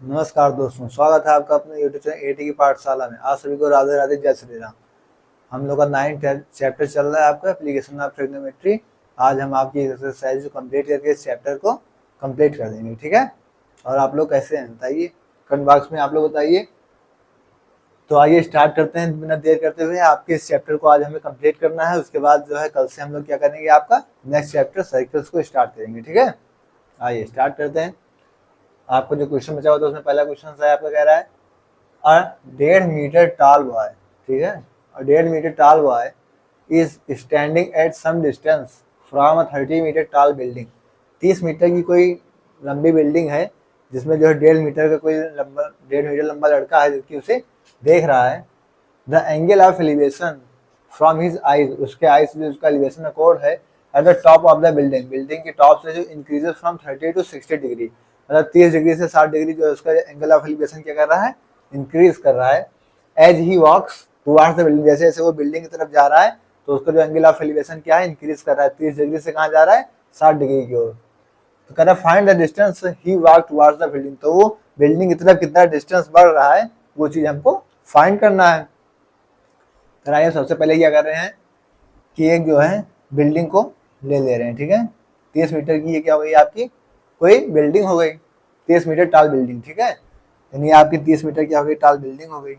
नमस्कार दोस्तों, स्वागत है आपका अपने यूट्यूब चैनल एटी की पाठशाला में। आप सभी को राधे राधे, जय श्री राम। हम लोग का 9th चैप्टर चल रहा है आपका एप्लीकेशन ऑफ ट्रिग्नोमेट्री। आज हम आपकी एक्सरसाइज को कंप्लीट करके इस चैप्टर को कंप्लीट कर देंगे, ठीक है। और आप लोग कैसे हैं बताइए, कमेंट बॉक्स में आप लोग बताइए। तो आइए स्टार्ट करते हैं बिना देर करते हुए। आपके इस चैप्टर को आज हमें कंप्लीट करना है, उसके बाद जो है कल से हम लोग क्या करेंगे, आपका नेक्स्ट चैप्टर सर्कल्स को स्टार्ट करेंगे, ठीक है। आइए स्टार्ट करते हैं। आपको जो क्वेश्चन बचा हुआ था उसमें पहला क्वेश्चन है आपका, कह रहा है अ 1.5 मीटर टाल बॉय, ठीक है। A 1.5 metre tall boy is standing at some distance from a 30 metre tall building. 30 metre की कोई लंबी बिल्डिंग है जिसमें जो है 1.5 मीटर का कोई लंबा 1.5 मीटर लंबा लड़का है जो कि उसे देख रहा है। The angle of elevation from his eyes, उसके आईज से जो उसका एलिवेशन का कोण है at the top of the building, building के टॉप से जो इंक्रीजेस फ्रॉम 30 to 60 डिग्री, मतलब 30 डिग्री से 60 डिग्री जो है उसका एंगल ऑफ एलिवेशन क्या कर रहा है, इंक्रीज कर रहा है। As he walks towards the building, जैसे जैसे वो बिल्डिंग की तरफ जा रहा है तो उसका जो एंगल ऑफ एलिवेशन क्या है, इंक्रीज कर रहा है। 30 डिग्री से कहाँ जा रहा है, 60 डिग्री की ओर। तो कह रहा है find the distance he walk towards the building, तो वो बिल्डिंग की तरफ कितना डिस्टेंस बढ़ रहा है वो चीज हमको फाइंड करना है। तो आइए सबसे पहले क्या कर रहे हैं कि एक जो है बिल्डिंग को ले रहे हैं, ठीक है। 30 मीटर की ये क्या हो गई, आपकी कोई बिल्डिंग हो गई, 30 मीटर टाल बिल्डिंग, ठीक है। यानी आपकी 30 मीटर क्या हो गई, टाल बिल्डिंग हो गई।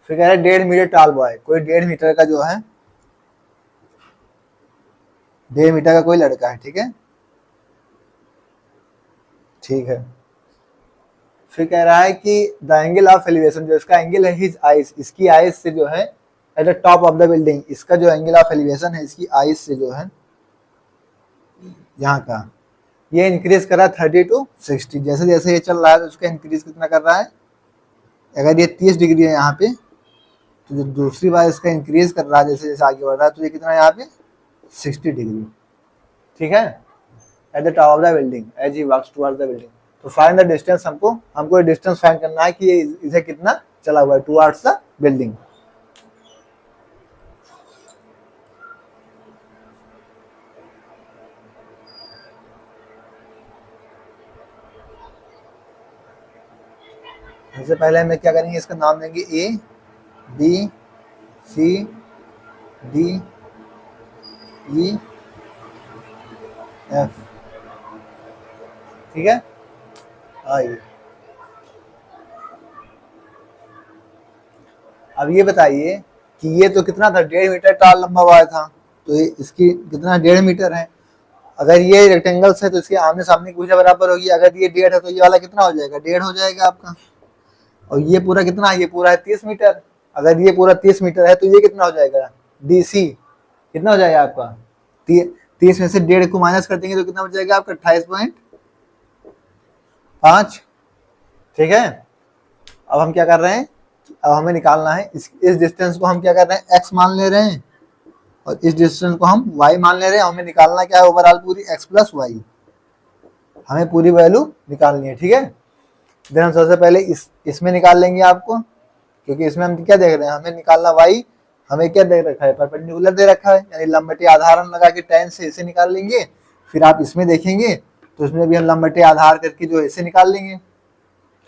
फिर कह रहे हैं 1.5 मीटर टाल बॉय, कोई 1.5 मीटर का जो है 1.5 मीटर का कोई लड़का है, ठीक है, ठीक है। फिर कह रहा है कि द एंगल ऑफ एलिवेशन, जो इसका एंगल है हिज आइज, इसकी आइज से जो है at the top of the building, इसका जो एंगल ऑफ एलिवेशन है इसकी आइज से जो है यहाँ का, ये इंक्रीज कर रहा है 30 to 60। जैसे जैसे ये चल रहा है तो उसका इंक्रीज कितना कर रहा है, अगर ये 30 डिग्री है यहाँ पे तो जो दूसरी बार इसका इंक्रीज कर रहा है जैसे जैसे आगे बढ़ रहा है तो ये कितना है यहाँ पे 60 डिग्री, ठीक है। At the top of the building as he walks towards the building. तो फाइंड द डिस्टेंस, हमको डिस्टेंस फाइंड करना है कि ये इसे कितना चला हुआ है टुवर्ड्स द बिल्डिंग। सबसे पहले हमें क्या करेंगे, इसका नाम देंगे A B C D E F, ठीक है। आइए अब ये बताइए कि ये तो कितना था, 1.5 मीटर टाल लंबा हुआ था, तो ये इसकी कितना 1.5 मीटर है। अगर ये रेक्टेंगल्स है तो इसके आमने सामने की भुजा बराबर होगी। अगर ये 1.5 है तो ये वाला कितना हो जाएगा, 1.5 हो जाएगा आपका। और ये पूरा कितना है, ये पूरा है 30 मीटर। अगर ये पूरा 30 मीटर है तो ये कितना हो जाएगा, डी सी कितना हो जाएगा आपका, 30 में से 1.5 को माइनस कर देंगे तो कितना हो जाएगा आपका 28.5, ठीक है। अब हम क्या कर रहे हैं, अब हमें निकालना है इस डिस्टेंस को हम क्या कर रहे हैं, x मान ले रहे हैं और इस डिस्टेंस को हम y मान ले रहे हैं। हमें निकालना क्या है, ओवरऑल पूरी x प्लस वाई, हमें पूरी वैल्यू निकालनी है, ठीक है। देन हम सबसे पहले इसमें निकाल लेंगे आपको, क्योंकि इसमें हम क्या देख रहे हैं, हमें निकालना y, हमें क्या दे रखा है, परपेंडिकुलर दे रखा है, यानी लंबटे आधारण लगा के tan से इसे निकाल लेंगे। फिर आप इसमें देखेंगे तो इसमें भी हम लंबटे आधार करके जो इसे निकाल लेंगे,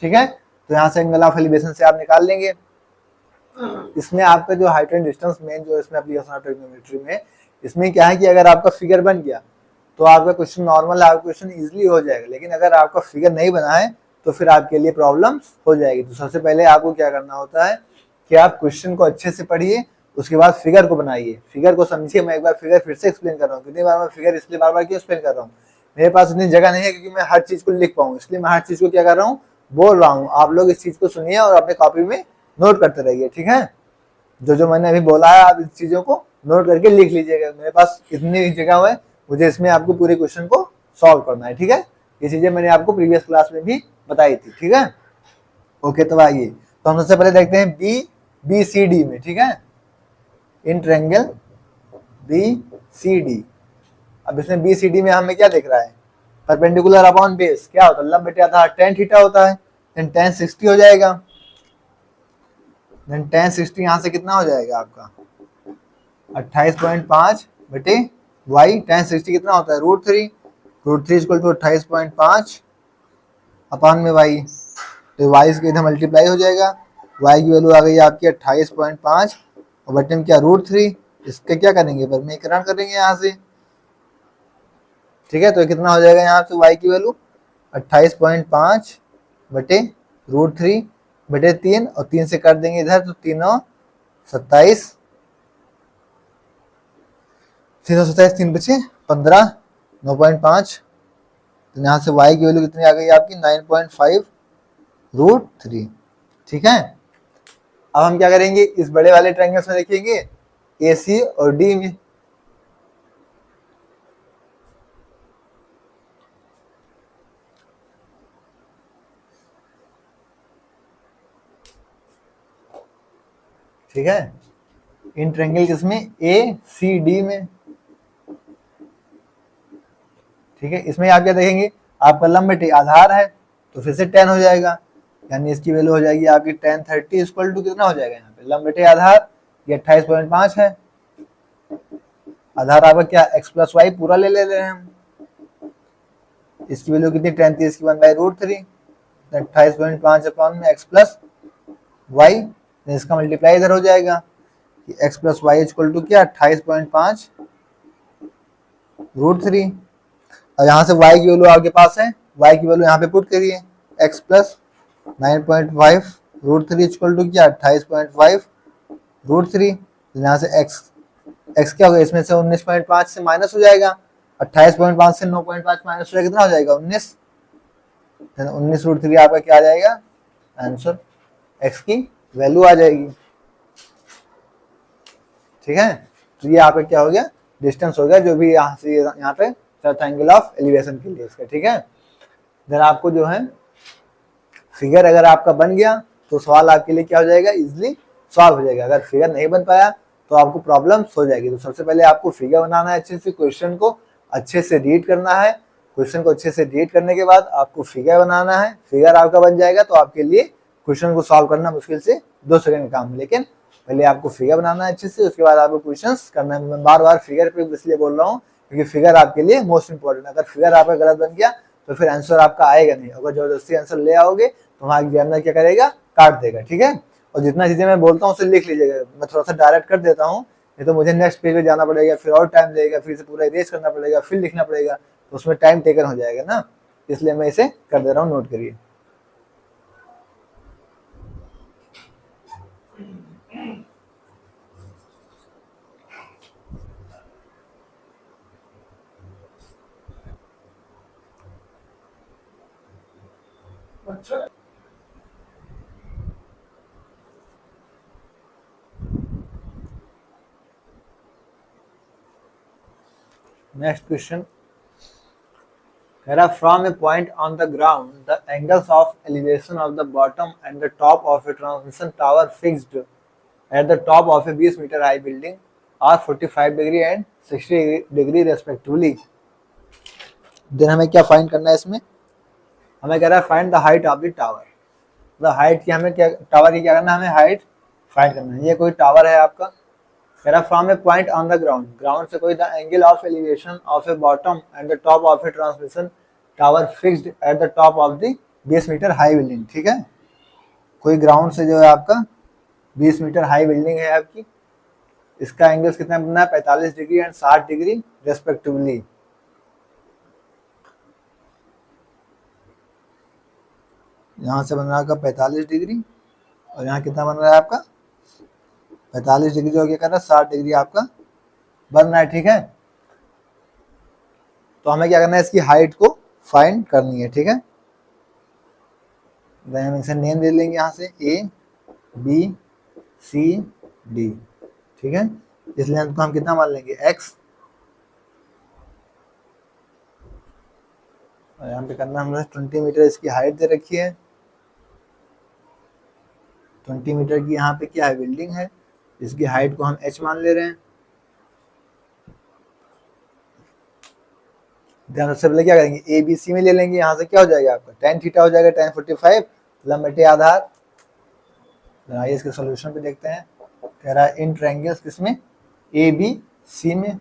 ठीक है। तो यहाँ से एंगल ऑफ एलिवेशन से आप निकाल लेंगे। इसमें आपका जो हाइट एंड डिस्टेंस मेन जो इसमें एप्लीकेशन ऑफ ट्रिग्नोमेट्री में, इसमें क्या है कि अगर आपका फिगर बन गया तो आपका क्वेश्चन नॉर्मल है, आपका क्वेश्चन इजीली हो जाएगा। लेकिन अगर आपका फिगर नहीं बना है तो फिर आपके लिए प्रॉब्लम्स हो जाएगी। तो सबसे पहले आपको क्या करना होता है कि आप क्वेश्चन को अच्छे से पढ़िए, उसके बाद फिगर को बनाइए, फिगर को समझिए। मैं एक बार फिगर फिर से एक्सप्लेन कर रहा हूँ, कितनी बार मैं फिगर इसलिए बार बार क्यों एक्सप्लेन कर रहा हूँ, मेरे पास इतनी जगह नहीं है क्योंकि मैं हर चीज को लिख पाऊँ, इसलिए मैं हर चीज को क्या कर रहा हूँ, बोल रहा हूँ। आप लोग इस चीज को सुनिए और अपने कॉपी में नोट करते रहिए, ठीक है। जो जो मैंने अभी बोला है आप इस चीजों को नोट करके लिख लीजिएगा। मेरे पास इतनी जगह है, मुझे इसमें आपको पूरे क्वेश्चन को सॉल्व करना है, ठीक है। ये चीजें मैंने आपको प्रीवियस क्लास में भी बताई थी, ठीक है। ओके, तो आइए तो हम सबसे पहले देखते हैं बी सी डी में, ठीक है, in triangle B C D. अब इसमें बी सी डी में हमें क्या दिख रहा है, परपेंडिकुलर अपॉन बेस क्या होता है, लंब बटे आधार tan थीटा होता है, देन tan 60 हो जाएगा। देन tan 60 यहाँ से कितना हो जाएगा आपका 28.5 बटे y, tan 60 कितना होता है √3, √3 इक्वल टू 28.5 अपान में y, तो y इसके इधर मल्टीप्लाई हो जाएगा, y की वैल्यू आ गई आपकी 28.5 और बटे में क्या √3। इसके क्या करेंगे वर्गीकरण करेंगे यहाँ से, ठीक है। तो कितना हो जाएगा यहाँ से y की वैल्यू 28.5 बटे √3 बटे 3 और 3 से कर देंगे इधर तो 3 27 3 बचे 15 9.5, तो यहाँ से y की वैल्यू कितनी आ गई आपकी 9.5 √3, ठीक है। अब हम क्या करेंगे इस बड़े वाले ट्रायंगल्स में देखेंगे AC और D में, ठीक है। इन ट्रायंगल किसमें ACD में, ठीक है। इसमें आप क्या देखेंगे आपका लंब बटे आधार है तो फिर से 10 हो जाएगा, यानी इसकी वैल्यू हो जाएगी आपकी 10/30 इक्वल टू कितना हो जाएगा यहाँ पे लंब बटे आधार, ये 28.5 है, आधार आपका क्या x प्लस वाई पूरा ले रहे हैं हम, इसकी वैल्यू कितनी 10/30 की 1/√3, 28.5 अपॉन में x प्लस वाई, इसका मल्टीप्लाई इधर हो जाएगा कि x plus y equal to क्या 28.5 √3। और यहाँ से y की वैल्यू आपके पास है, y की वैल्यू यहाँ पे पुट करिए x प्लस 9.5 √3 इक्वल टू क्या 28.5 √3। यहाँ से x क्या होगा इसमें से 19.5 से माइनस हो जाएगा, 28.5 से 9.5 माइनस हो जाएगा कितना हो जाएगा 19, 19 √3 आपका क्या आ जाएगा आंसर, x की वैल्यू आ जाएगी, ठीक है। तो ये आपका क्या हो गया डिस्टेंस हो गया जो भी यहाँ से यहाँ पे चौथा एंगल ऑफ एलिवेशन के लिए इसका, ठीक है। देन आपको जो है फिगर अगर आपका बन गया तो सवाल आपके लिए क्या हो जाएगा इजिली सॉल्व हो जाएगा, अगर फिगर नहीं बन पाया तो आपको प्रॉब्लम्स हो जाएगी। तो सबसे पहले आपको फिगर बनाना है अच्छे से, क्वेश्चन को अच्छे से रीड करना है, क्वेश्चन को अच्छे से रीड करने के बाद आपको फिगर बनाना है, फिगर आपका बन जाएगा तो आपके लिए क्वेश्चन को सॉल्व करना मुश्किल से 2 सेकंड का काम, लेकिन पहले आपको फिगर बनाना है अच्छे से, उसके बाद आपको क्वेश्चंस करना है। मैं बार बार फिगर पे इसलिए बोल रहा हूँ क्योंकि फिगर आपके लिए मोस्ट इंपॉर्टेंट है, अगर फिगर आपका गलत बन गया तो फिर आंसर आपका आएगा नहीं, अगर जबरदस्ती आंसर ले आओगे तो वहाँ एग्जामिनर क्या करेगा काट देगा, ठीक है। और जितना चीजें मैं बोलता हूँ उसे लिख लीजिएगा, मैं थोड़ा सा डायरेक्ट कर देता हूँ नहीं तो मुझे नेक्स्ट पेज पे जाना पड़ेगा, फिर और टाइम लगेगा, फिर से पूरा इरेज करना पड़ेगा, फिर लिखना पड़ेगा, तो उसमें टाइम टेकन हो जाएगा ना, इसलिए मैं इसे कर दे रहा हूँ, नोट करिए। नेक्स्ट क्वेश्चन कह रहा from a point on the ground the angles of elevation of the bottom and the top of a transmission tower fixed at the top of a 20 metre high building are 45 degree and 60 degree respectively. Then हमें क्या find करना है इसमें, हमें कह रहा है find the height of the tower, the height की हमें क्या टावर की क्या करना है हमें हाइट फाइंड करना है। ये कोई टावर है आपका, कह रहा from a point on the ground, ground से कोई the angle of elevation of a bottom and the top of a transmission tower fixed at the top of the 20 metre high building, ठीक है। कोई ground से जो है आपका 20 metre high building है आपकी, इसका एंगल्स कितना बनना है 45 डिग्री एंड 60 डिग्री रेस्पेक्टिवली। यहाँ से बन रहा है आपका 45 डिग्री और यहाँ कितना बन रहा है आपका 45 डिग्री, जो क्या कर रहा है 60 डिग्री आपका बन रहा है, ठीक है। तो हमें क्या करना है इसकी हाइट को फाइंड करनी है, ठीक है। हम इसे नेम दे लेंगे यहाँ से ABCD, ठीक है। इस लेंथ को हम कितना मान लेंगे x, और यहाँ पे करना हमने 20 मीटर इसकी हाइट दे रखी है, 20 मीटर की यहाँ पे क्या है बिल्डिंग है, इसकी हाइट को हम h मान ले रहे हैं। ध्यान सबसे पहले क्या करेंगे ABC में ले लेंगे, यहाँ से क्या हो जाएगा आपका tan थीटा हो जाएगा tan 45 लंब बटे आधार। आइए इसके सॉल्यूशन पे देखते हैं, कह रहा है इन ट्रायंगल्स किसमें ABC में,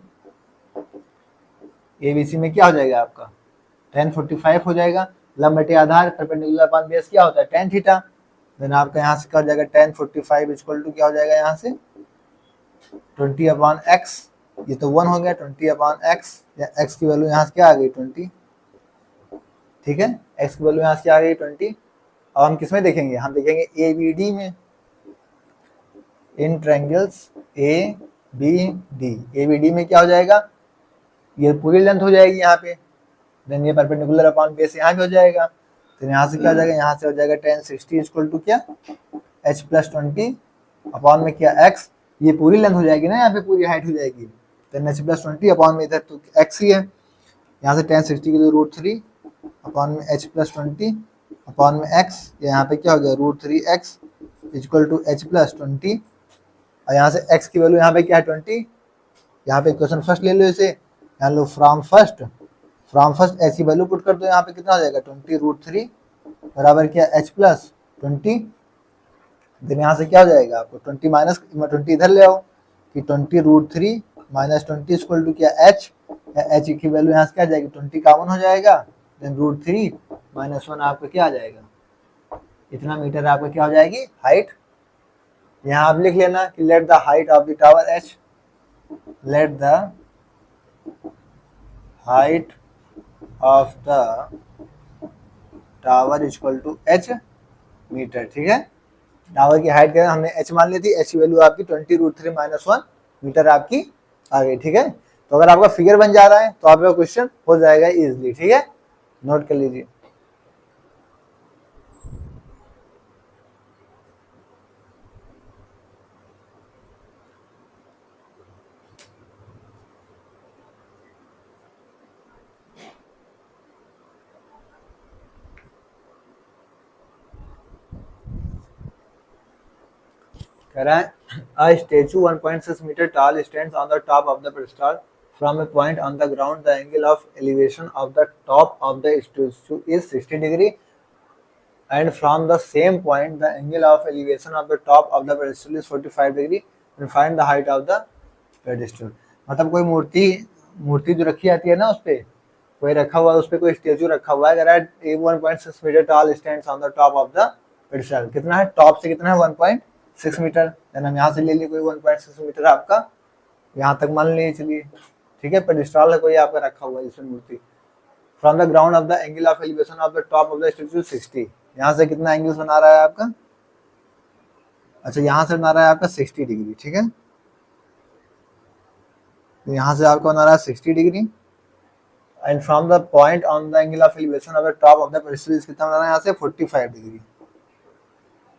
ABC में क्या हो जाएगा आपका tan 45 हो जाएगा, लंब बटे आधार परपेंडिकुलर अपॉन बेस क्या होता है tan थीटा। देन आपका यहाँ से क्या हो जाएगा tan 45 इक्वल टू क्या हो जाएगा यहाँ से 20/x, ये तो 1 हो गया 20/x, या x की वैल्यू यहाँ से क्या आ गई 20, ठीक है, x की वैल्यू यहाँ से क्या आ गई 20। अब हम किसमें देखेंगे, हम देखेंगे ABD में, इन ट्रायंगल्स ABD, ABD में क्या हो जाएगा, ये पूरी लेंथ हो जाएगी यहाँ पे, देन ये परपेंडिकुलर अपॉन बेस यहाँ भी हो जाएगा, तो यहाँ से क्या हो जाएगा, यहाँ से हो जाएगा tan 60 इक्वल टू क्या h प्लस 20 अपॉन में क्या x, ये पूरी लेंथ हो जाएगी ना, यहाँ पे पूरी हाइट हो जाएगी, देन h प्लस 20 अपॉन में इधर तो x ही है, यहाँ से tan 60 की तो √3 अपॉन में h प्लस 20 अपॉन में x, यहाँ पे क्या हो गया √3x equal to h plus 20, और यहाँ से x की वैल्यू यहाँ पे क्या है 20, यहाँ पे इक्वेशन फर्स्ट ले लो इसे, यहाँ लो फ्रॉम फर्स्ट h की वैल्यू पुट कर दो, यहाँ पे कितना हो जाएगा 20√3 बराबर क्या h प्लस 20, देन यहाँ से क्या हो जाएगा आपको 20 माइनस 20 इधर ले आओ कि 20√3 माइनस 20 इक्वल टू क्या h, h की वैल्यू यहाँ से क्या आ जाएगी 20 कॉमन हो जाएगा, देन √3 माइनस 1 आपका क्या आ जाएगा, इतना मीटर आपका क्या हो जाएगी हाइट। यहाँ आप लिख लेना कि let the height of the tower h, let the height of the tower equal to h metre, ठीक है, टावर की हाइट हमने h मान ली थी, h की वैल्यू आपकी 20√3 माइनस 1 मीटर आपकी आ गई, ठीक है। तो अगर आपका फिगर बन जा रहा है तो आपका क्वेश्चन हो जाएगा इजीली, ठीक है, नोट कर लीजिए। कह रहा है a statue 1.6 meter tall stands on the top of the pedestal from a point on the ground, the angle of elevation of the top of the statue is 60 degree and from the same point the angle of elevation of the top of the pedestal is 45 degree and find the height of the pedestal। मतलब कोई मूर्ति जो रखी जाती है ना, उस पे कोई रखा हुआ है, उस पे कोई स्टेचू रखा हुआ है, कह रहा है 1.6 metre tall stands on the top of the pedestal, कितना है टॉप से कितना है 1.6 मीटर, देन हम यहाँ से ले लिए कोई 1.6 मीटर आपका यहाँ तक मान लीजिए, चलिए ठीक है, पेडिस्टल है कोई आपका रखा हुआ है इसमें मूर्ति, from the ground of the angle of elevation of the top of the statue 60, यहाँ से कितना एंगल बना रहा है आपका, अच्छा यहाँ से बना रहा है आपका 60 डिग्री, ठीक है, तो यहाँ से आपका बना रहा है 60 degree and from the point on the angle of elevation of the top of the pedestal कितना बना रहा है यहाँ से 45 डिग्री,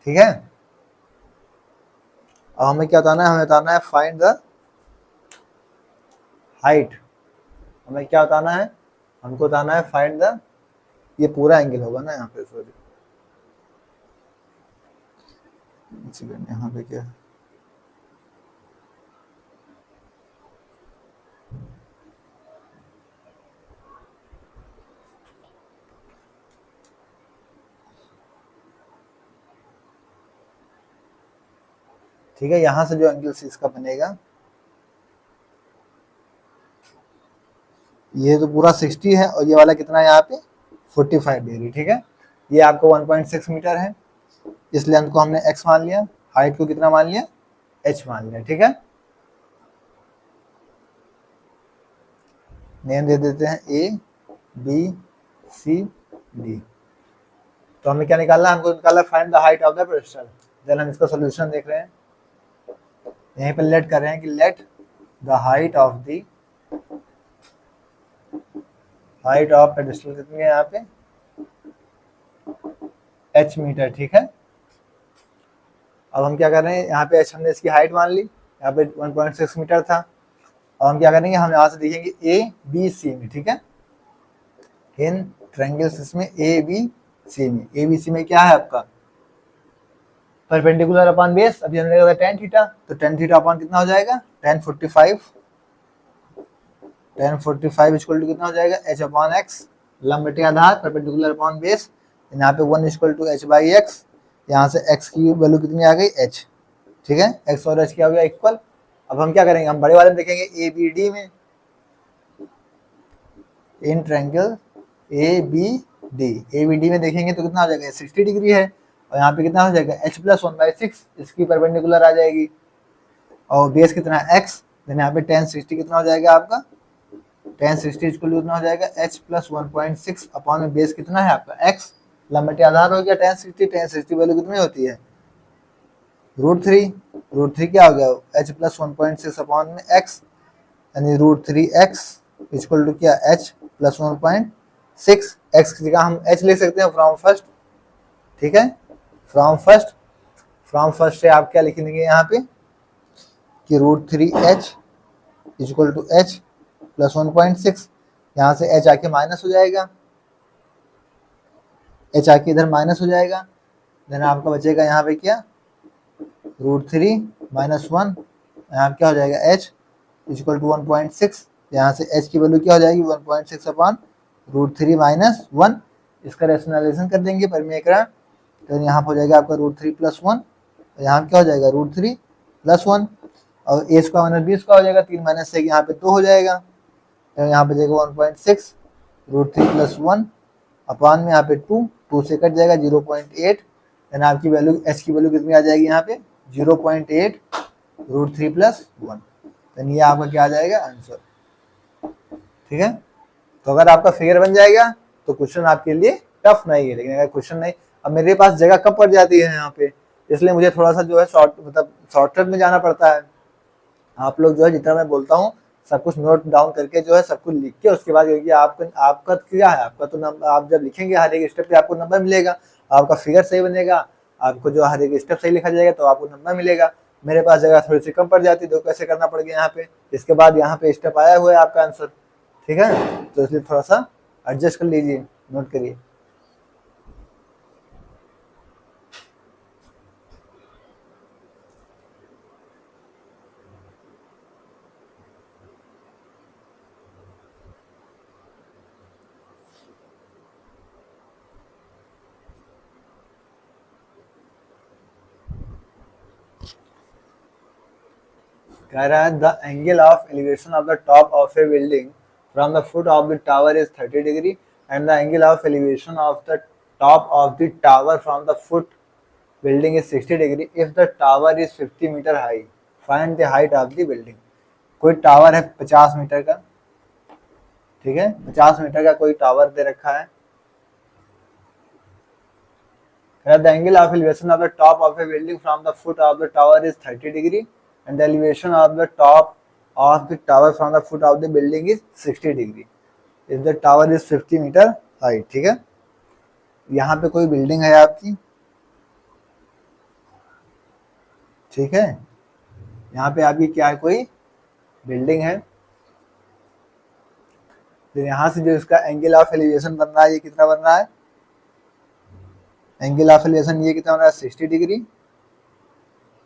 ठीक है। अब हमें क्या बताना है, हमें बताना है फाइंड द हाइट, हमें क्या बताना है, हमको बताना है फाइंड द, ये पूरा एंगल होगा ना यहाँ पे, सॉरी यहाँ पे क्या है, ठीक है, यहाँ से जो एंगल इसका बनेगा ये तो पूरा 60 है और ये वाला कितना है यहाँ पे 45 डिग्री, ठीक है, ये आपको 1.6 मीटर है, इस लेंथ को हमने x मान लिया, हाइट को कितना मान लिया h मान लिया, ठीक है। नेम दे देते हैं A B C D, तो हमें क्या निकालना है, हमको निकालना find the height of the pedestal, then हम इसका सॉल्यूशन देख रहे हैं, यहीं पे लेट कर रहे हैं कि let the height of pedestal कितनी है यहाँ पे h मीटर, ठीक है। अब हम क्या कर रहे हैं, यहाँ पे h हमने इसकी हाइट मान ली, यहाँ पे 1.6 मीटर था, अब हम क्या करेंगे, हम यहाँ से देखेंगे A B C में, ठीक है, इन ट्रायंगल्स इसमें A B C में क्या है आपका परपेंडिकुलर अपॉन बेस, अभी हमने देखा था tan थीटा, तो tan थीटा अपॉन कितना हो जाएगा tan 45 इक्वल टू कितना हो जाएगा h अपॉन x, लंब बटे आधार परपेंडिकुलर अपॉन बेस, यहाँ पे 1 equal to h by x, यहाँ से x की वैल्यू कितनी आ गई h, ठीक है, x और h क्या हो गया इक्वल। अब हम क्या करेंगे, हम बड़े वाले में देखेंगे ABD में, in triangle AB D. A B D में देखेंगे तो कितना हो जाएगा, 60 डिग्री है, और यहाँ पे कितना हो जाएगा, h प्लस 1/6 इसकी परपेंडिकुलर आ जाएगी, और बेस कितना है x, देन यहाँ पे tan 60 कितना हो जाएगा आपका, tan 60 इक्वल कितना हो जाएगा, h प्लस 1.6 अपॉन में बेस कितना है आपका x, लंबटे आधार हो गया tan 60 वैल्यू कितनी होती है, √3, √3 क्या हो गया, h प्लस 1.6 अपॉन में x, यानी √3x इक्वल टू क्या, h प्लस 1.6, x की जगह हम h लिख सकते हैं फ्रॉम फर्स्ट, ठीक है, फ्रॉम फर्स्ट से आप क्या लिख लेंगे यहाँ पे कि √3h equal to h plus 1.6, यहाँ से h आके माइनस हो जाएगा, h आके इधर माइनस हो जाएगा, देन आपका बचेगा यहाँ पे क्या, √3 माइनस 1, यहाँ क्या हो जाएगा h इक्वल टू 1.6, यहाँ से h की वैल्यू क्या हो जाएगी 1.6 अपॉन √3 माइनस 1, इसका रेशनलाइजेशन कर देंगे परिमेयकरण, तो यहाँ हो जाएगा आपका √3 प्लस 1, यहाँ क्या हो जाएगा √3 प्लस 1, और a square minus b square हो जाएगा, 3 माइनस 6 यहाँ पे 2 हो जाएगा, तो यहाँ पे जाएगा 1.6 √3 प्लस 1 अपॉन में यहाँ पे 2 से कट जाएगा 0.8, देन आपकी वैल्यू h की वैल्यू कितनी आ जाएगी यहाँ पे 0.8 √3 प्लस 1, देन ये आपका क्या आ जाएगा आंसर, ठीक है। तो अगर आपका फिगर बन जाएगा तो क्वेश्चन आपके लिए टफ नहीं है, लेकिन अगर क्वेश्चन नहीं, अब मेरे पास जगह कब पड़ जाती है यहाँ पे, इसलिए मुझे थोड़ा सा जो है शॉर्टकट में जाना पड़ता है। आप लोग जो है जितना मैं बोलता हूँ सब कुछ नोट डाउन करके जो है सब कुछ लिख के उसके बाद क्योंकि आपका क्या है, आपका तो नंबर आप जब लिखेंगे हर एक स्टेप पे आपको नंबर मिलेगा, आपका फिगर सही बनेगा, आपको जो हर एक स्टेप सही लिखा जाएगा तो आपको नंबर मिलेगा। मेरे पास जगह थोड़ी सी कम पड़ जाती है तो कैसे करना पड़ गया यहाँ पे, इसके बाद यहाँ पे स्टेप आया हुआ है आपका आंसर, ठीक है, तो इसलिए थोड़ा सा एडजस्ट कर लीजिए, नोट करिए। कह रहा है the angle of elevation of the top of a building from the foot of the tower is 30 degree and the angle of elevation of the top of the tower from the foot building is 60 degree if the tower is 50 metre high, find the height of the building. कोई tower है 50 metre का, ठीक है, 50 metre का कोई tower दे रखा है, the angle of elevation of the top of a building from the foot of the tower is 30 degree and the elevation of the top of the tower from the foot of the building is 60 degree if the tower is 50 meter high, ठीक है। यहाँ पे कोई building है आपकी, ठीक है, यहाँ पे आपकी क्या है, कोई बिल्डिंग है, तो यहाँ से जो इसका एंगल ऑफ एलिवेशन बन रहा है ये कितना बन रहा है, एंगल ऑफ एलिवेशन ये कितना बन रहा है 60 डिग्री,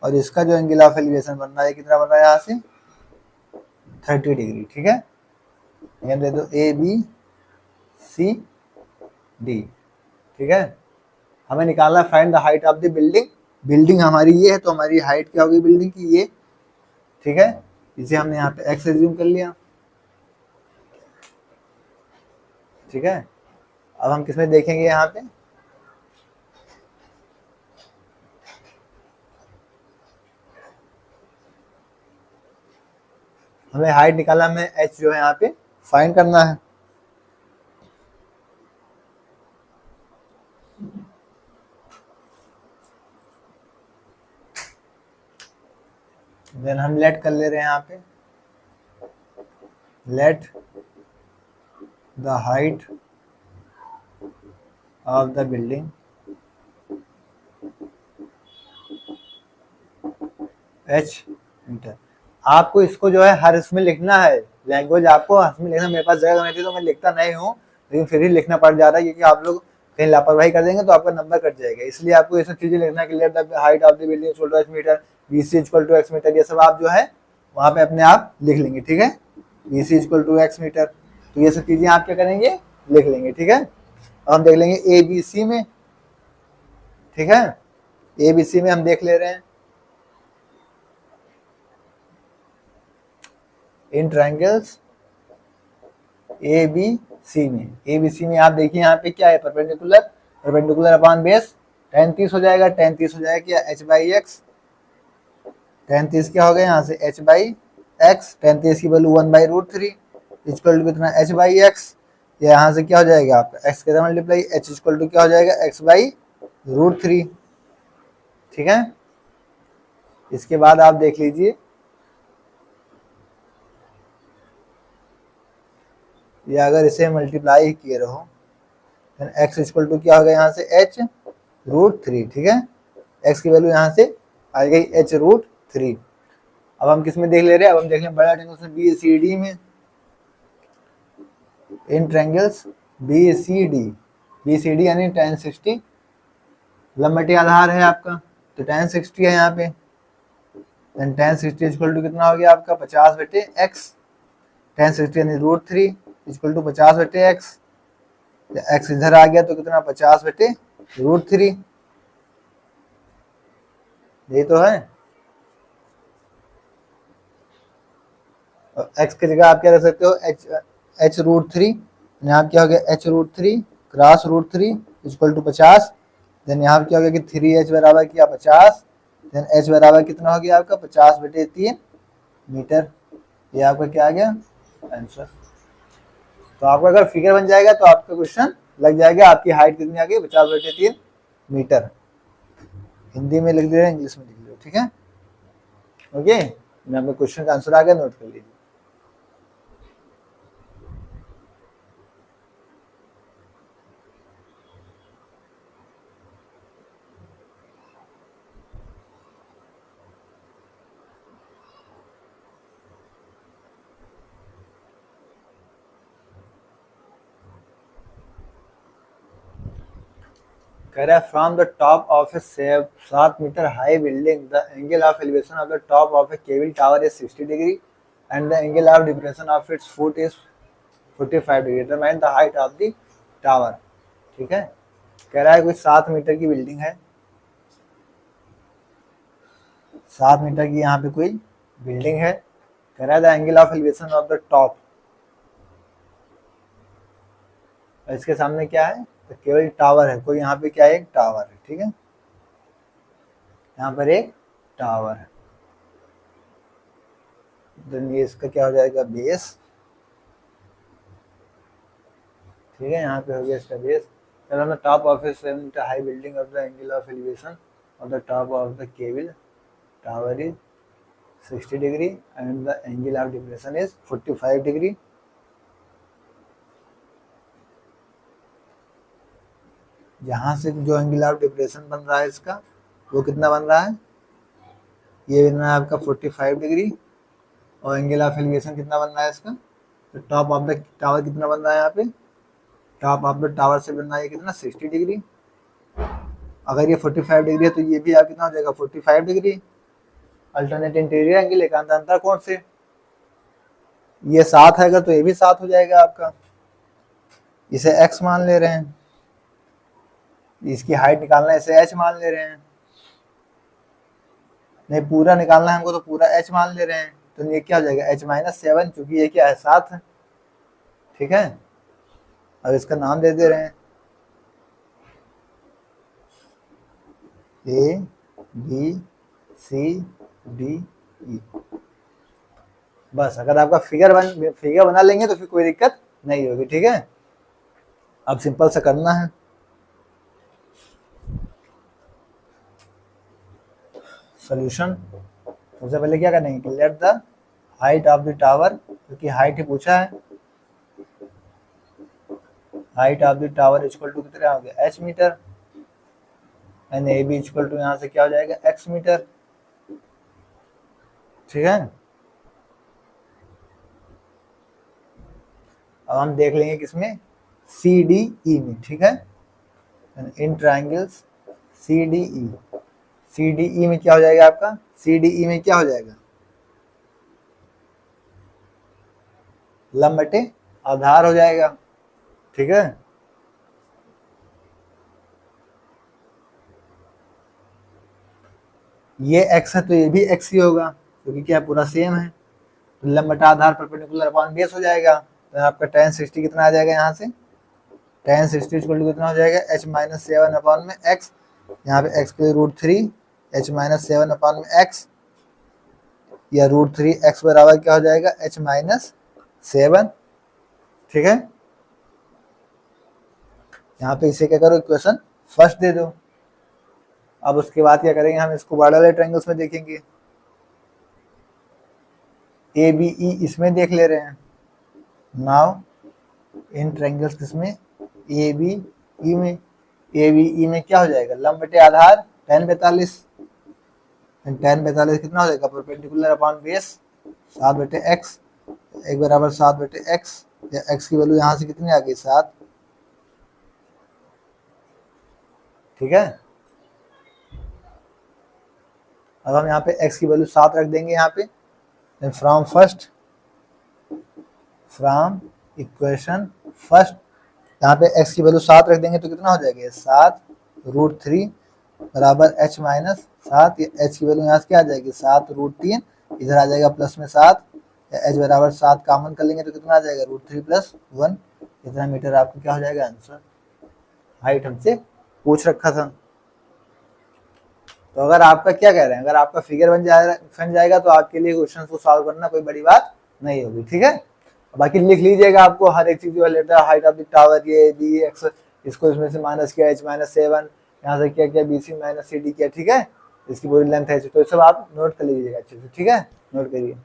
और इसका जो एंगल ऑफ एलिवेशन बन रहा है कितना बन रहा है यहाँ से 30 डिग्री, ठीक है। यहाँ दे दो ABCD, ठीक है। हमें निकालना है find the height of the building, building हमारी ये है तो हमारी हाइट क्या होगी बिल्डिंग की, ये, ठीक है, इसे हमने यहाँ पे x एज्यूम कर लिया, ठीक है। अब हम किसमें देखेंगे यहाँ पे, हमें हाइट निकालना, हमें h जो है यहाँ पे फाइंड करना है, देन हम लेट कर ले रहे हैं यहाँ पे, let the height of the building h metre. आपको इसको जो है हर इसमें लिखना है, लैंग्वेज आपको इसमें लिखना, मेरे पास जगह नहीं थी तो मैं लिखता नहीं हूँ, लेकिन फिर ही लिखना पड़ जा रहा है क्योंकि आप लोग कहीं लापरवाही कर देंगे तो आपका नंबर कट जाएगा, इसलिए आपको ये सब चीजें लिखना है कि let the height of the building equal to h metre, BC equal to x metre, ये सब आप जो है वहाँ पे अपने आप लिख लेंगे, ठीक है, BC equal to x metre, तो ये सब चीजें आप क्या करेंगे लिख लेंगे, ठीक है। अब हम देख लेंगे ABC में, ठीक है, ABC में हम देख ले रहे हैं, इन ट्रायंगल्स ABC सी में, ए बी सी में आप देखिए यहाँ पे क्या है, perpendicular, perpendicular upon base, tan 30 हो जाएगा, tan 30 हो जाएगा क्या, h बाई एक्स, tan 30 क्या हो गया यहाँ से h बाई एक्स, tan 30 की वैल्यू 1/√3 इक्वल टू कितना h बाई एक्स, यहाँ से क्या हो जाएगा आपका x के साथ मल्टीप्लाई h इक्वल टू क्या हो जाएगा x/√3। ठीक है, इसके बाद आप देख लीजिए ये अगर इसे मल्टीप्लाई किए रहो x इक्वल टू क्या हो गया यहाँ से h√3। ठीक है, x की वैल्यू यहाँ से आ गई h√3। अब हम किस में देख ले रहे हैं, अब हम देख लें बड़ा ट्रायंगल बी सी डी में, इन ट्रायंगल्स बी सी डी यानी tan 60 लंबटी आधार है आपका, तो tan 60 है यहाँ पे, tan 60 इक्वल टू कितना हो गया आपका 50/x, tan 60 यानी √3 इक्वल टू 50/x, x इधर आ गया तो कितना 50/√3, ये तो है। x की जगह आप क्या रख सकते हो h√3, यहाँ क्या हो गया h√3 cross √3 equal to 50, then यहाँ क्या हो गया कि 3h बराबर किया 50, देन h बराबर कितना हो गया आपका 50/3 मीटर, ये आपका क्या आ गया आंसर। तो आपका अगर फिगर बन जाएगा तो आपका क्वेश्चन लग जाएगा, आपकी हाइट कितनी आ गई 50/3 मीटर। हिंदी में लिख दे रहे हैं, इंग्लिश में लिख लो, ठीक है, ओके। मैं आपके क्वेश्चन का आंसर आ गया, नोट कर लीजिए। कह रहा है from the top of a 7 metre high building the angle of elevation of the top of a cable tower is 60 degree and the angle of depression of its foot is 45 degree, determine the height of the tower. ठीक है, कह रहा है कोई 7 metre की building है, 7 metre की यहाँ पे कोई बिल्डिंग है, कह रहा है the angle of elevation of the top, इसके सामने क्या है तो केवल टावर है, कोई यहाँ पे क्या है एक टावर है। ठीक है, यहाँ पर एक टावर है, देन ये इसका क्या हो जाएगा बेस। ठीक है, यहाँ पे हो गया इसका base. The top of a 7 metre high building of the angle of elevation of the top of the cable tower is 60 degree and the angle of depression is 45 degree. यहाँ से जो एंगल ऑफ डिप्रेशन बन रहा है इसका वो कितना बन रहा है, ये बन रहा है आपका 45 डिग्री, और एंगल ऑफ एलिवेशन कितना बन रहा है इसका, तो टॉप ऑफ द टावर कितना बन रहा है यहाँ पे, टॉप ऑफ द टावर से बन रहा है कितना 60 डिग्री। अगर ये 45 डिग्री है तो ये भी आप कितना हो जाएगा 45 डिग्री। अल्टरनेट इंटीरियर एंगल एकांतर अंतर कोण से ये 7 है, अगर तो ये भी 7 हो जाएगा आपका, इसे x मान ले रहे हैं, इसकी हाइट निकालना है इसे h मान ले रहे हैं, नहीं पूरा निकालना है हमको तो पूरा h मान ले रहे हैं, तो ये क्या हो जाएगा h-7, क्योंकि ये क्या है 7 है। ठीक है, अब इसका नाम दे दे रहे हैं A B C D E। बस अगर आपका फिगर बना लेंगे तो फिर कोई दिक्कत नहीं होगी। ठीक है, अब सिंपल सा करना है, सॉल्यूशन। सबसे पहले क्या करेंगे, let the height of the tower, क्योंकि हाइट ही पूछा है, height of the tower equal to कितना हो गया h metre, and A B equal to यहाँ से क्या हो जाएगा x मीटर। ठीक है, अब हम देख लेंगे किसमें CDE में। ठीक है, इन ट्रायंगल्स CDE में क्या हो जाएगा आपका, CDE में क्या हो जाएगा लंब बटे आधार हो जाएगा। ठीक है, ये x है तो ये भी x ही होगा, क्योंकि क्या पूरा सेम है, तो लंब बटा आधार परपेंडिकुलर अपॉन बेस हो जाएगा, तो आपका tan 60 कितना आ जाएगा यहाँ से, tan 60 इक्वल टू कितना हो जाएगा, h माइनस 7 अपॉन में x, यहाँ पे x के रूट 3 h माइनस 7 अपॉन में x, या रूट 3 x बराबर क्या हो जाएगा, h माइनस 7। ठीक है, यहाँ पे इसे क्या करो, इक्वेशन फर्स्ट दे दो। अब उसके बाद क्या करेंगे, हम इसको बड़े वाले ट्रायंगल्स में देखेंगे, ए बी ई इसमें देख ले रहे हैं। नाउ इन ट्रायंगल्स किसमें, ए बी ई में, ए बी ई में क्या हो जाएगा, लंब बटे आधार tan 45, tan 45 कितना हो जाएगा, परपेंडिकुलर अपॉन बेस 7 बटे x, एक बराबर 7 बटे x, या x की वैल्यू यहाँ से कितनी आ गई, 7। ठीक है, अब हम यहाँ पे x की वैल्यू 7 रख देंगे यहाँ पे, फ्रॉम इक्वेशन फर्स्ट यहाँ पे x की वैल्यू 7 रख देंगे तो कितना हो जाएगा, 7 रूट 3 बराबर h माइनस 7, h की वैल्यू यहाँ से क्या आ जाएगी, 7 रूट 3, इधर आ जाएगा प्लस में 7, h बराबर 7 कॉमन कर लेंगे तो कितना आ जाएगा, रूट 3 प्लस 1, इतना मीटर आपको क्या हो जाएगा आंसर। हाइट हमसे पूछ रखा था। तो अगर आपका क्या कह रहे हैं, अगर आपका फिगर बन जाएगा तो आपके लिए क्वेश्चन को सॉल्व करना कोई बड़ी बात नहीं होगी। ठीक है, बाकी लिख लीजिएगा, आपको हर एक चीज जो let the height of the tower, ये बी एक्स, इसको इसमें से माइनस किया h माइनस 7, यहाँ से क्या किया B C minus C D किया। ठीक है, इसकी पूरी लेंथ है, तो सब आप नोट कर लीजिएगा अच्छे से। ठीक है, नोट करिए।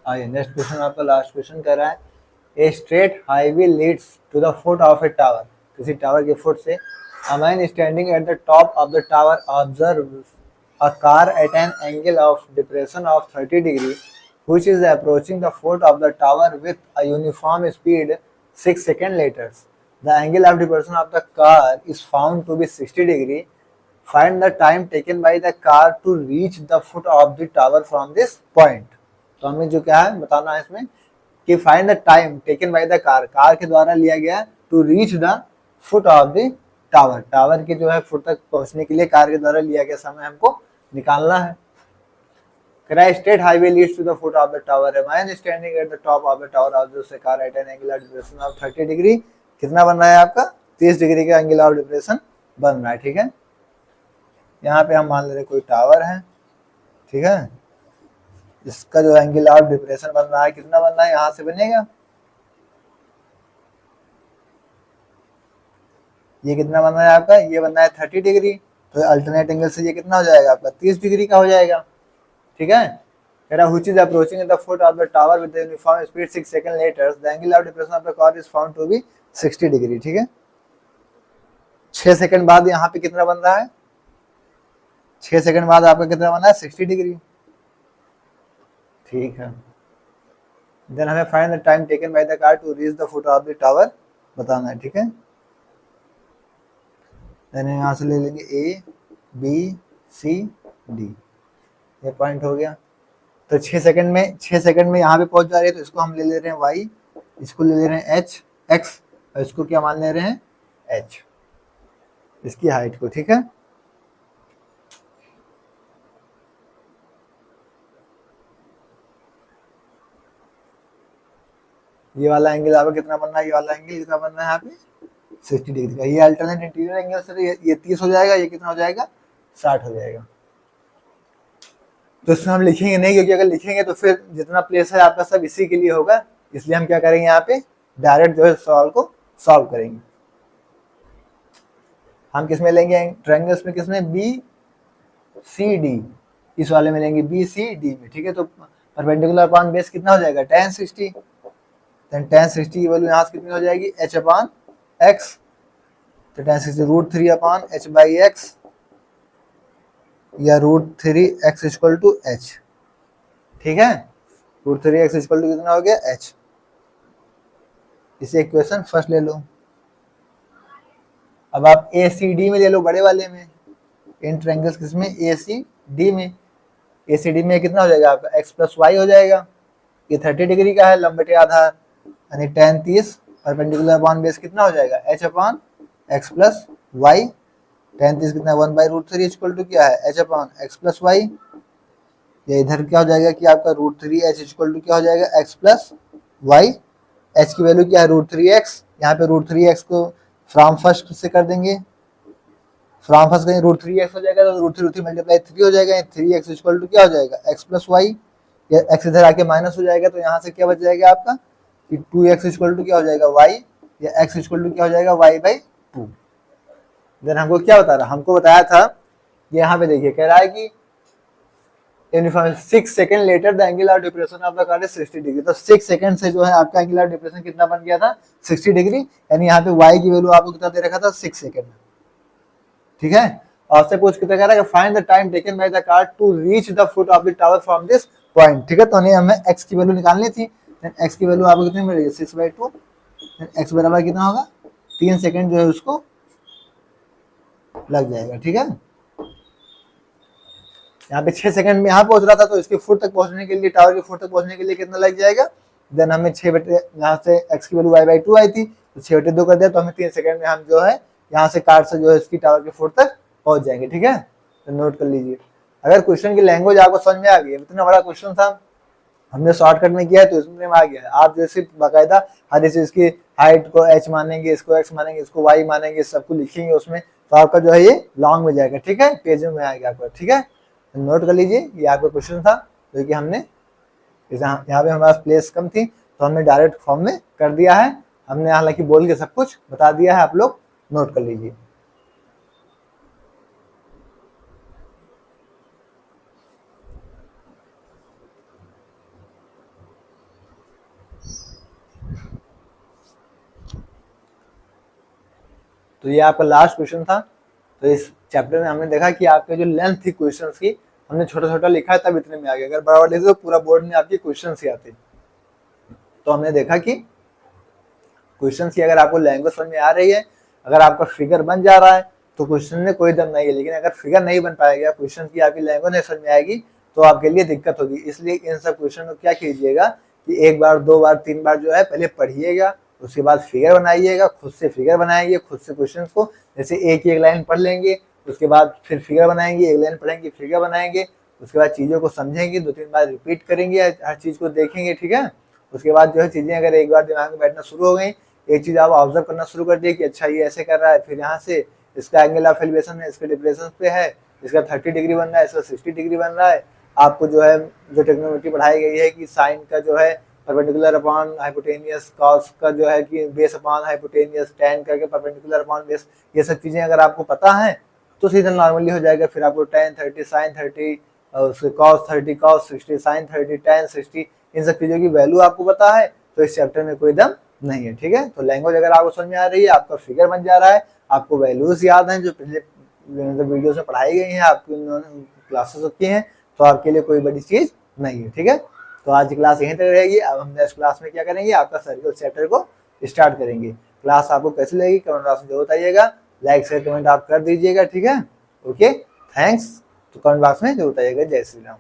आइए नेक्स्ट क्वेश्चन, आपका लास्ट क्वेश्चन कह रहा है, a straight highway leads to the foot of a tower, किसी टावर के फुट से, a man standing at the top of the tower observes a car at an angle of depression of 30 degree which is approaching the foot of the tower with a uniform speed 6 seconds later. The angle of depression of the car is found to be 60 degree. Find the time taken by the car to reach the foot of the tower from this point. तो हमें जो क्या है बताना है इसमें कि find the time taken by the car, car के द्वारा लिया गया to reach the foot of the tower, tower के जो है फुट तक पहुंचने के लिए कार के द्वारा लिया गया समय हमको निकालना है। Straight highway leads to the foot of the tower, है man standing at the top of the tower of the car at an angle of depression of 30 degree, कितना बन रहा है आपका 30 डिग्री का एंगल ऑफ डिप्रेशन बन रहा है। ठीक है, यहाँ पे हम मान ले रहे कोई टावर है। ठीक है, इसका जो एंगल ऑफ डिप्रेशन बन रहा है कितना बन रहा है, यहाँ से बनेगा ये कितना बन रहा है आपका, ये बन रहा है 30 डिग्री, तो अल्टरनेट एंगल से ये कितना हो जाएगा आपका 30 डिग्री का हो जाएगा। ठीक है, कह रहा which is approaching the foot of the tower with the uniform speed 6 second later, the angle of depression of the car is found to be 60 degree. ठीक है, 6 सेकंड बाद यहाँ पे कितना बन रहा है, 6 सेकंड बाद आपका कितना बन रहा है 60 डिग्री। ठीक है, देन हमें find the time taken by the car to reach the foot of the tower बताना है। ठीक है, देन यहाँ से ले लेंगे ए बी सी डी, ये पॉइंट हो गया। तो 6 सेकंड में यहाँ पे पहुंच जा रही है, तो इसको हम ले ले रहे हैं y, इसको ले ले रहे हैं h x, और इसको क्या मान ले रहे हैं h, इसकी हाइट को। ठीक है, ये वाला एंगल आपका कितना बन रहा है, ये वाला एंगल कितना बन रहा है यहाँ पे 60 डिग्री का, ये अल्टरनेट इंटीरियर एंगल से ये 30 हो जाएगा, ये कितना हो जाएगा 60 हो जाएगा। तो इसमें हम लिखेंगे नहीं, क्योंकि अगर लिखेंगे तो फिर जितना प्लेस है आपका सब इसी के लिए होगा, इसलिए हम क्या करेंगे यहाँ पे डायरेक्ट जो है सवाल को सॉल्व करेंगे। हम किसमें लेंगे ट्रायंगल्स में, किसमें बी सी डी, इस वाले में लेंगे बी सी डी में। ठीक है, तो परपेंडिकुलर अपॉन बेस कितना हो जाएगा tan 60, tan 60 की वैल्यू यहाँ से कितनी हो जाएगी h अपॉन x, तो tan 60 root 3 upon h by x, या root 3 x equal to h। ठीक है, रूट 3 x इक्वल टू कितना हो गया h, इसे इक्वेशन फर्स्ट ले लो। अब आप ए सी डी में ले लो बड़े वाले में, इन ट्रायंगल्स किसमें, ए सी डी में। ए सी डी में कितना हो जाएगा आपका x प्लस वाई हो जाएगा। ये 30 डिग्री का है लंबटे आधार, यानी tan 30 परपेंडिकुलर अपॉन बेस कितना हो जाएगा h upon x plus y. tan 30 कितना 1/√3 इक्वल टू क्या है h upon x plus y. ये इधर क्या हो जाएगा कि आपका √3h इक्वल टू क्या हो जाएगा x प्लस वाई। h की वैल्यू क्या है √3x, यहाँ पे √3x को फ्रॉम फर्स्ट से कर देंगे, फ्रॉम फर्स्ट करेंगे √3x हो जाएगा तो √3 मल्टीप्लाई 3 हो जाएगा, 3x इक्वल टू क्या हो जाएगा x प्लस वाई। ये x इधर आके माइनस हो जाएगा तो यहाँ से क्या बच जाएगा आपका कि 2x इक्वल टू क्या हो जाएगा y, या x इक्वल टू क्या हो जाएगा y/2। देन हमको क्या बता रहा, हमको बताया था यहाँ पे देखिए कह रहा है कि 6 second later the angular depression of the card is 60 degree. तो 6 सेकंड से जो है आपका एंगुलर डिप्रेशन कितना बन गया था 60 डिग्री, यानी यहाँ पे y की वैल्यू आपको कितना दे रखा था 6 सेकंड। ठीक है, और से पूछ कितना कह रहा है find the time taken by the car to reach the foot of the tower from this point. ठीक है, तो हमें x की वैल्यू निकालनी थी, x की वैल्यू आपको कितनी मिलेगी 6/2, x बराबर कितना होगा 3 सेकंड जो है उसको लग जाएगा। ठीक है, यहाँ पे 6 सेकंड में यहाँ पहुंच रहा था तो इसके फुट तक पहुंचने के लिए, टावर के फुट तक पहुंचने के लिए कितना लग जाएगा। देन हमें 6 यहाँ से x की वैल्यू y/2 आई थी तो 6/2 कर दिया तो हमें 3 सेकंड में हम जो है यहाँ से कार से जो है इसकी टावर के फुट तक पहुंच जाएंगे। ठीक है, तो नोट कर लीजिए। अगर क्वेश्चन की लैंग्वेज आपको समझ में आ गई है, इतना बड़ा क्वेश्चन था हमने शॉर्टकट में किया है तो इसमें आ गया है। आप जैसे बाकायदा हर चीज की हाइट को h मानेंगे, इसको x मानेंगे, इसको y मानेंगे, सबको लिखेंगे उसमें, तो आपका जो है ये लॉन्ग में जाएगा। ठीक है, पेज में आएगा आपका। ठीक है, नोट कर लीजिए, ये आपका क्वेश्चन था जो कि हमने यहाँ पे हमारे पास प्लेस कम थी तो हमने डायरेक्ट फॉर्म में कर दिया है। हमने हालांकि बोल के सब कुछ बता दिया है, आप लोग नोट कर लीजिए। तो ये आपका लास्ट क्वेश्चन था। तो इस चैप्टर में हमने देखा कि आपके जो लेंथ थी क्वेश्चंस की, हमने छोटा छोटा लिखा है तब इतने में आ गया। अगर बराबर लिखे तो पूरा बोर्ड में आपके क्वेश्चंस ही आते। तो हमने देखा कि क्वेश्चंस की अगर आपको लैंग्वेज समझ में आ रही है, अगर आपका फिगर बन जा रहा है तो क्वेश्चन में कोई दम नहीं है। लेकिन अगर फिगर नहीं बन पाएगा, क्वेश्चन की आपकी लैंग्वेज नहीं समझ में आएगी तो आपके लिए दिक्कत होगी। इसलिए इन सब क्वेश्चन को क्या कीजिएगा कि 1 बार 2 बार 3 बार जो है पहले पढ़िएगा, उसके बाद फिगर बनाइएगा, खुद से फिगर बनाएंगे, खुद से क्वेश्चन को जैसे एक लाइन पढ़ लेंगे, उसके बाद फिर फिगर बनाएंगे, 1 लाइन पढ़ेंगे, फिगर बनाएंगे, उसके बाद चीज़ों को समझेंगे, 2-3 बार रिपीट करेंगे, हर चीज़ को देखेंगे। ठीक है, उसके बाद जो है चीज़ें अगर एक बार दिमाग में बैठना शुरू हो गई, एक चीज़ आप ऑब्जर्व करना शुरू कर दिए कि अच्छा ये ऐसे कर रहा है, फिर यहाँ से इसका एंगल ऑफ एलिवेशन है, इसके डिप्रेशन पे है, इसका 30 डिग्री बन रहा है, इसका 60 डिग्री बन रहा है। आपको जो है जो ट्रिग्नोमेट्री पढ़ाई गई है कि साइन का जो है परपेंडिकुलर अपॉन हाइपोटेनियस, कॉस का जो है कि बेस अपॉन हाइपोटेनियस, टैन करके परपेंडिकुलर अपॉन बेस, ये सब चीजें अगर आपको पता है तो सीधा नॉर्मली हो जाएगा। फिर आपको tan 30 sin 30 और उसके cos 30 cos 60 sin 30 tan 60, इन सब चीजों की वैल्यू आपको पता है तो इस चैप्टर में कोई दम नहीं है। ठीक है, तो लैंग्वेज अगर आपको समझ में आ रही है, आपका फिगर बन जा रहा है, आपको वैल्यूज याद हैं जो पिछले वीडियोस में पढ़ाई गई हैं, आपकी क्लासेस होती हैं, तो आपके लिए कोई बड़ी चीज नहीं है। ठीक है, तो आज की क्लास यहीं तक रहेगी। अब हम नेक्स्ट क्लास में क्या करेंगे, आपका सर्कल चैप्टर को स्टार्ट करेंगे। क्लास आपको कैसी लगेगी कमेंट बॉक्स में जरूर बताइएगा, लाइक शेयर कमेंट आप कर दीजिएगा। ठीक है, ओके, थैंक्स। तो कमेंट बॉक्स में जरूर बताइएगा। जय श्री राम।